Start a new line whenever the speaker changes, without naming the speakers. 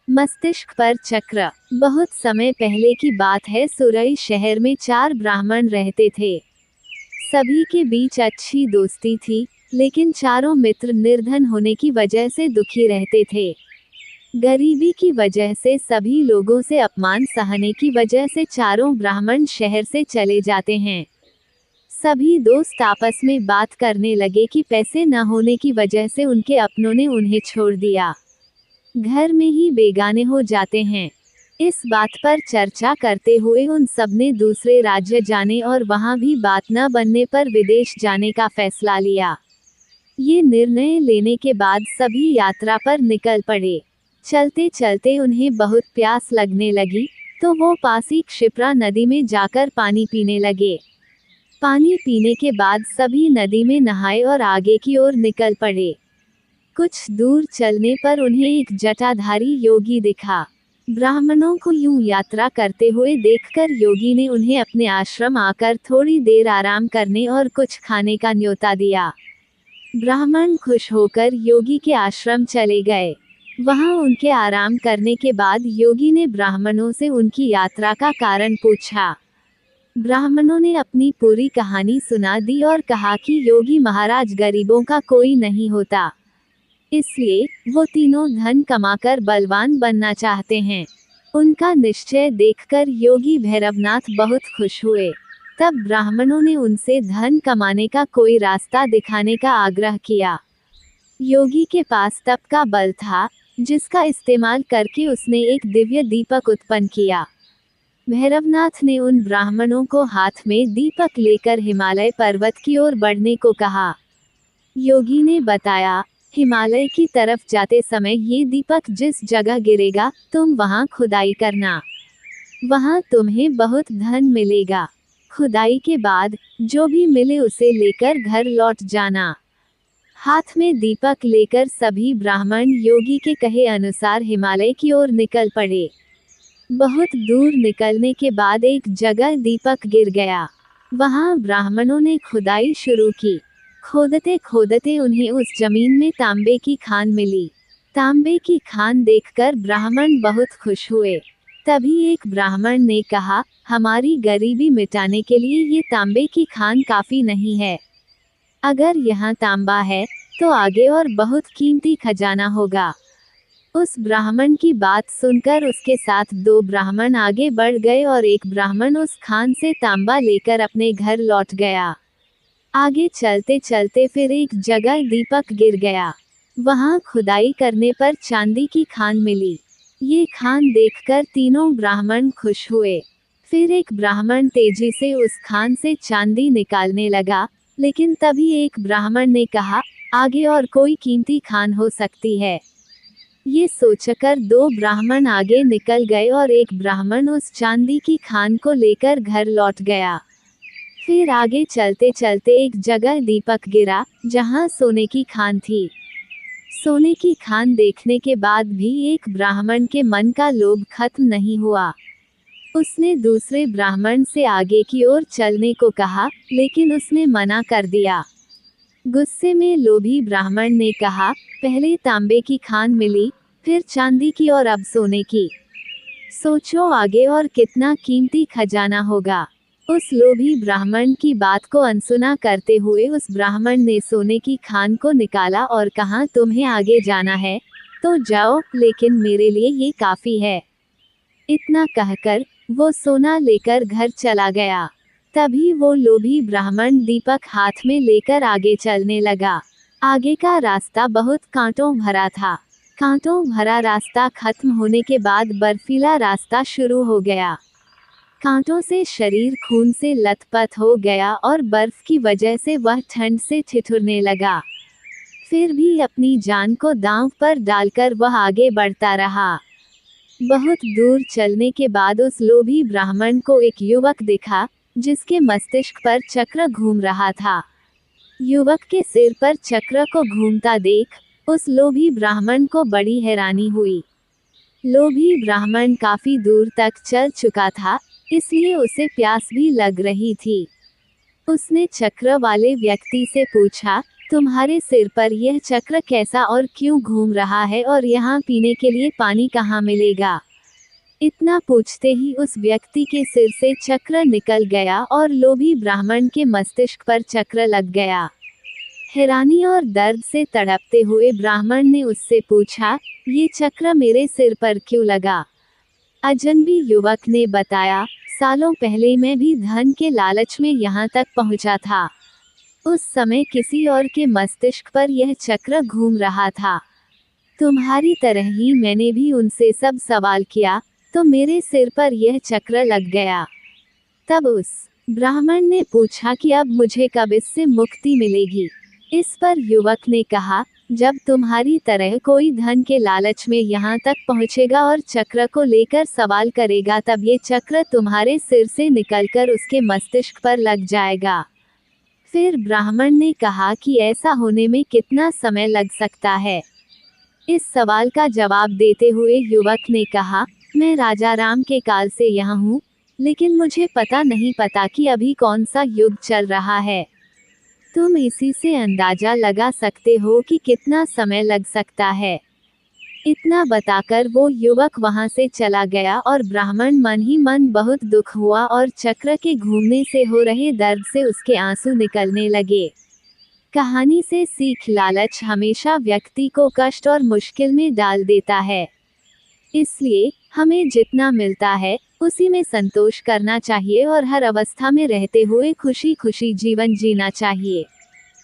मस्तिष्क पर चक्र। बहुत समय पहले की बात है, सुरई शहर में 4 ब्राह्मण रहते थे। सभी के बीच अच्छी दोस्ती थी, लेकिन चारों मित्र निर्धन होने की वजह से दुखी रहते थे। गरीबी की वजह से सभी लोगों से अपमान सहने की वजह से चारों ब्राह्मण शहर से चले जाते हैं। सभी दोस्त आपस में बात करने लगे कि पैसे न होने की वजह से उनके अपनों ने उन्हें छोड़ दिया, घर में ही बेगाने हो जाते हैं। इस बात पर चर्चा करते हुए उन सबने दूसरे राज्य जाने और वहां भी बात न बनने पर विदेश जाने का फैसला लिया। ये निर्णय लेने के बाद सभी यात्रा पर निकल पड़े। चलते चलते उन्हें बहुत प्यास लगने लगी, तो वो पास ही क्षिप्रा नदी में जाकर पानी पीने लगे। पानी पीने के बाद सभी नदी में नहाए और आगे की ओर निकल पड़े। कुछ दूर चलने पर उन्हें एक जटाधारी योगी दिखा। ब्राह्मणों को यूं यात्रा करते हुए देखकर योगी ने उन्हें अपने आश्रम आकर थोड़ी देर आराम करने और कुछ खाने का न्योता दिया। ब्राह्मण खुश होकर योगी के आश्रम चले गए। वहां उनके आराम करने के बाद योगी ने ब्राह्मणों से उनकी यात्रा का कारण पूछा। ब्राह्मणों ने अपनी पूरी कहानी सुना दी और कहा कि योगी महाराज गरीबों का कोई नहीं होता, इसलिए वो तीनों धन कमाकर बलवान बनना चाहते हैं। उनका निश्चय देखकर योगी भैरवनाथ बहुत खुश हुए। तब ब्राह्मणों ने उनसे धन कमाने का कोई रास्ता दिखाने का आग्रह किया। योगी के पास तप का बल था, जिसका इस्तेमाल करके उसने एक दिव्य दीपक उत्पन्न किया। भैरवनाथ ने उन ब्राह्मणों को हाथ में दीपक लेकर हिमालय पर्वत की ओर बढ़ने को कहा। योगी ने बताया, हिमालय की तरफ जाते समय ये दीपक जिस जगह गिरेगा, तुम वहां खुदाई करना। वहां तुम्हें बहुत धन मिलेगा। खुदाई के बाद जो भी मिले उसे लेकर घर लौट जाना। हाथ में दीपक लेकर सभी ब्राह्मण योगी के कहे अनुसार हिमालय की ओर निकल पड़े। बहुत दूर निकलने के बाद एक जगह दीपक गिर गया। वहां ब्राह्मणों ने खुदाई शुरू की। खोदते खोदते उन्हें उस जमीन में तांबे की खान मिली। तांबे की खान देखकर ब्राह्मण बहुत खुश हुए। तभी एक ब्राह्मण ने कहा, हमारी गरीबी मिटाने के लिए ये तांबे की खान काफी नहीं है। अगर यहाँ तांबा है, तो आगे और बहुत कीमती खजाना होगा। उस ब्राह्मण की बात सुनकर उसके साथ 2 ब्राह्मण आगे बढ़ गए और एक ब्राह्मण उस खान से तांबा लेकर अपने घर लौट गया। आगे चलते चलते फिर एक जगह दीपक गिर गया। वहां खुदाई करने पर चांदी की खान मिली। ये खान देखकर तीनों ब्राह्मण खुश हुए। फिर एक ब्राह्मण तेजी से उस खान से चांदी निकालने लगा, लेकिन तभी एक ब्राह्मण ने कहा, आगे और कोई कीमती खान हो सकती है। ये सोचकर 2 ब्राह्मण आगे निकल गए और एक ब्राह्मण उस चांदी की खान को लेकर घर लौट गया। फिर आगे चलते चलते एक जगह दीपक गिरा, जहां सोने की खान थी। सोने की खान देखने के बाद भी एक ब्राह्मण के मन का लोभ खत्म नहीं हुआ। उसने दूसरे ब्राह्मण से आगे की ओर चलने को कहा, लेकिन उसने मना कर दिया। गुस्से में लोभी ब्राह्मण ने कहा, पहले तांबे की खान मिली, फिर चांदी की और अब सोने की। सोचो आगे और कितना कीमती खजाना होगा। उस लोभी ब्राह्मण की बात को अनसुना करते हुए उस ब्राह्मण ने सोने की खान को निकाला और कहा, तुम्हें आगे जाना है तो जाओ, लेकिन मेरे लिए ये काफी है। इतना कहकर वो सोना लेकर घर चला गया। तभी वो लोभी ब्राह्मण दीपक हाथ में लेकर आगे चलने लगा। आगे का रास्ता बहुत कांटों भरा था। कांटों भरा रास्ता खत्म होने के बाद बर्फीला रास्ता शुरू हो गया। कांटों से शरीर खून से लथपथ हो गया और बर्फ की वजह से वह ठंड से ठिठुरने लगा। फिर भी अपनी जान को दांव पर डालकर वह आगे बढ़ता रहा। बहुत दूर चलने के बाद उस लोभी ब्राह्मण को एक युवक दिखा, जिसके मस्तिष्क पर चक्र घूम रहा था। युवक के सिर पर चक्र को घूमता देख उस लोभी ब्राह्मण को बड़ी हैरानी हुई। लोभी ब्राह्मण काफी दूर तक चल चुका था, इसलिए उसे प्यास भी लग रही थी। उसने चक्र वाले व्यक्ति से पूछा, तुम्हारे सिर पर यह चक्र कैसा और क्यों घूम रहा है और यहाँ पीने के लिए पानी कहाँ मिलेगा? इतना पूछते ही उस व्यक्ति के सिर से चक्र निकल गया और लोभी ब्राह्मण के मस्तिष्क पर चक्र लग गया। हैरानी और दर्द से तड़पते हुए ब्राह्मण ने उससे पूछा, ये चक्र मेरे सिर पर क्यों लगा? अजनबी युवक ने बताया, सालों पहले मैं भी धन के लालच में यहाँ तक पहुँचा था। उस समय किसी और के मस्तिष्क पर यह चक्र घूम रहा था। तुम्हारी तरह ही मैंने भी उनसे सब सवाल किया, तो मेरे सिर पर यह चक्र लग गया। तब उस ब्राह्मण ने पूछा कि अब मुझे कब इससे मुक्ति मिलेगी? इस पर युवक ने कहा, जब तुम्हारी तरह कोई धन के लालच में यहाँ तक पहुँचेगा और चक्र को लेकर सवाल करेगा, तब ये चक्र तुम्हारे सिर से निकलकर उसके मस्तिष्क पर लग जाएगा। फिर ब्राह्मण ने कहा कि ऐसा होने में कितना समय लग सकता है? इस सवाल का जवाब देते हुए युवक ने कहा, मैं राजा राम के काल से यहाँ हूँ, लेकिन मुझे पता नहीं कि अभी कौन सा युग चल रहा है। तुम इसी से अंदाजा लगा सकते हो कि कितना समय लग सकता है। इतना बताकर वो युवक वहां से चला गया और ब्राह्मण मन ही मन बहुत दुख हुआ और चक्र के घूमने से हो रहे दर्द से उसके आंसू निकलने लगे। कहानी से सीख, लालच हमेशा व्यक्ति को कष्ट और मुश्किल में डाल देता है। इसलिए हमें जितना मिलता है उसी में संतोष करना चाहिए और हर अवस्था में रहते हुए खुशी खुशी जीवन जीना चाहिए।